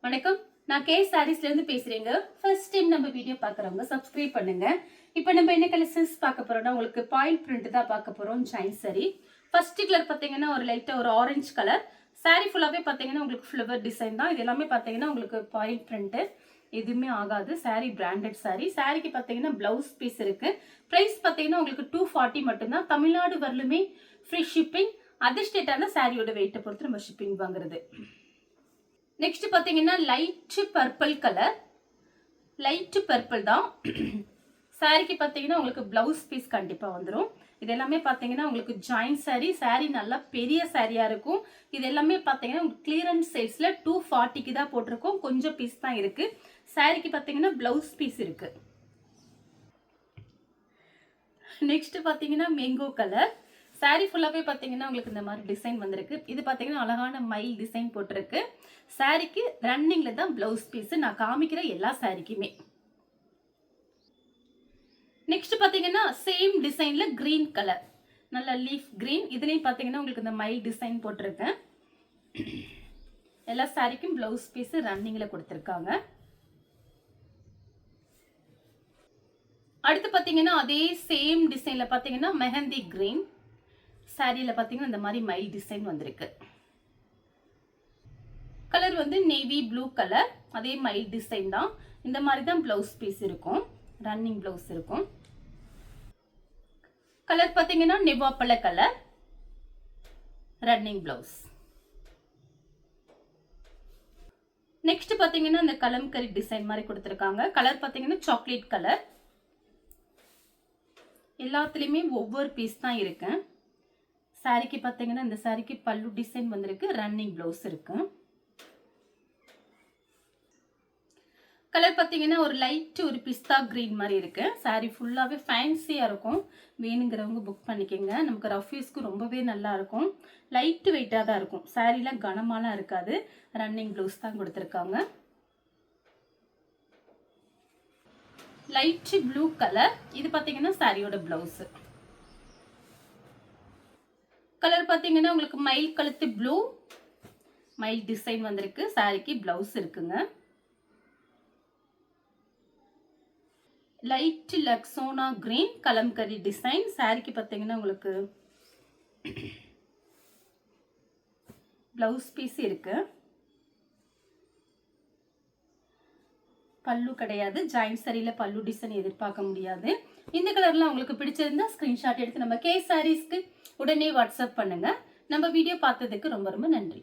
வணக்கம், நான் கே சாரீஸ்ல இருந்து பேசுறேங்க. ஃபர்ஸ்ட் டைம் நம்ம வீடியோ பார்க்குறவங்க சப்ஸ்கிரைப் பண்ணுங்க. இப்போ நம்ம என்ன கலெக்ஷன்ஸ் பார்க்க போறோம்னா, உங்களுக்கு பாயிண்ட் பிரிண்ட் தான் பார்க்க போறோம். ஜாயின் சாரி ஃபர்ஸ்ட் கலர் பார்த்தீங்கன்னா ஒரு லைட்டா ஒரு ஆரஞ்சு கலர். சாரி ஃபுல்லாவே பார்த்தீங்கன்னா உங்களுக்கு ஃப்ளவர் டிசைன் தான். இது எல்லாமே பார்த்தீங்கன்னா உங்களுக்கு பாயிண்ட் பிரிண்ட் எதுவுமே ஆகாது. Sorry branded sorry. சாரிக்கு பார்த்தீங்கன்னா பிளவுஸ் பீஸ் இருக்கு. பிரைஸ் பார்த்தீங்கன்னா உங்களுக்கு 240 மட்டும்தான். தமிழ்நாடு வரலுமே ஃப்ரீ ஷிப்பிங். அதர் ஸ்டேட்டான சாரியோட வெயிட்டை பொறுத்து நம்ம ஷிப்பிங் வாங்குறது. நெக்ஸ்ட் பாத்தீங்கன்னா light purple colour. Light purple தான். சாரிக்கு பாத்தீங்கன்னா உங்களுக்கு பிளவுஸ் பீஸ் கண்டிப்பா வந்துடும். இது எல்லாமே பாத்தீங்கன்னா உங்களுக்கு ஜாயின் சாரி. சாரி நல்லா பெரிய சாரியா இருக்கும். இது எல்லாமே பாத்தீங்கன்னா உங்களுக்கு கிளியரன்ஸ் சைஸ்ல 240க்கு தான் போட்டிருக்கோம். கொஞ்சம் பீஸ் தான் இருக்கு. சாரிக்கு பாத்தீங்கன்னா பிளவுஸ் பீஸ் இருக்கு. நெக்ஸ்ட் பாத்தீங்கன்னா மேங்கோ கலர். சாரி ஃபுல்லாவே பாத்தீங்கன்னா உங்களுக்கு இந்த மாதிரி டிசைன் வந்திருக்கு. இது பாத்தீங்கன்னா அழகான மைல் டிசைன் போட்டிருக்கு. சாரிக்கு ரன்னிங்ல தான் பிளவுஸ் பீஸ். நான் காமிக்கிற எல்லா சாரிக்குமே. நெக்ஸ்ட் பாத்தீங்கன்னா சேம் டிசைன்ல கிரீன் கலர், நல்ல லீஃப் கிரீன். இதுலயும் பாத்தீங்கன்னா உங்களுக்கு இந்த மைல் டிசைன் போட்டிருக்கேன். எல்லா சாரிக்கும் பிளவுஸ் பீஸ் ரன்னிங்ல கொடுத்திருக்காங்க. அடுத்து பாத்தீங்கன்னா அதே சேம் டிசைன்ல பாத்தீங்கன்னா மெஹந்தி கிரீன். சாரியில பாத்தீங்கன்னா இந்த மாதிரி மைல் டிசைன் வந்திருக்கு. கலர் வந்து நேவி ப்ளூ கலர். அதே மைல் டிசைன் தான். இந்த மாதிரி தான் பிளவுஸ் பீஸ் இருக்கும். ரன்னிங் பிளவுஸ் இருக்கும். கலர் பாத்தீங்கன்னா நெவாப்பழ கலர். Running blouse. நெக்ஸ்ட் பாத்தீங்கன்னா இந்த கலம்கரி டிசைன் மாதிரி கொடுத்திருக்காங்க. கலர் பாத்தீங்கன்னா சாக்லேட் கலர். எல்லாத்துலயுமே ஒவ்வொரு பீஸ் தான் இருக்கு. சாரிக்கு பாத்தீங்கன்னா இந்த சாரிக்கு பல்லு டிசைன் வந்திருக்கு. ரன்னிங் பிளவுஸ் இருக்கு. கலர் பாத்தீங்கன்னா ஒரு லைட் ஒரு பிஸ்தா கிரீன் மாதிரி இருக்கு. சாரி ஃபுல்லாவே ஃபேன்சியா இருக்கும். வேணுங்கிறவங்க புக் பண்ணிக்கோங்க. நமக்கு ரஃப் யூஸ்க்கு ரொம்பவே நல்லா இருக்கும். லைட் வெயிட்டா தான் இருக்கும். சாரிலாம் கனமாலாம் இருக்காது. ரன்னிங் பிளவுஸ் தான் கொடுத்திருக்காங்க. Light blue colour. இது பாத்தீங்கன்னா சாரியோட பிளவுஸ். கலர் பாத்தீங்கன்னா உங்களுக்கு மயில் கழுத்து ப்ளூ. மயில் டிசைன் வந்திருக்கு. சாரிக்கு பிளவுஸ் இருக்குங்க. லைட் லக்ஸோனா கிரீன் கலம்கரி டிசைன். சாரிக்கு பாத்தீங்கன்னா உங்களுக்கு பிளவுஸ் பீஸ் இருக்கு. பல்லு கிடையாது. ஜாயின் சாரியில பல்லு டிசைன் எதிர்பார்க்க முடியாது. இந்த கலர்ல உங்களுக்கு பிடிச்சிருந்தா ஸ்கிரீன்ஷாட் எடுத்து நம்ம கே சாரீஸ்க்கு உடனே வாட்ஸ்அப் பண்ணுங்க. நம்ம வீடியோ பார்த்ததுக்கு ரொம்ப ரொம்ப நன்றி.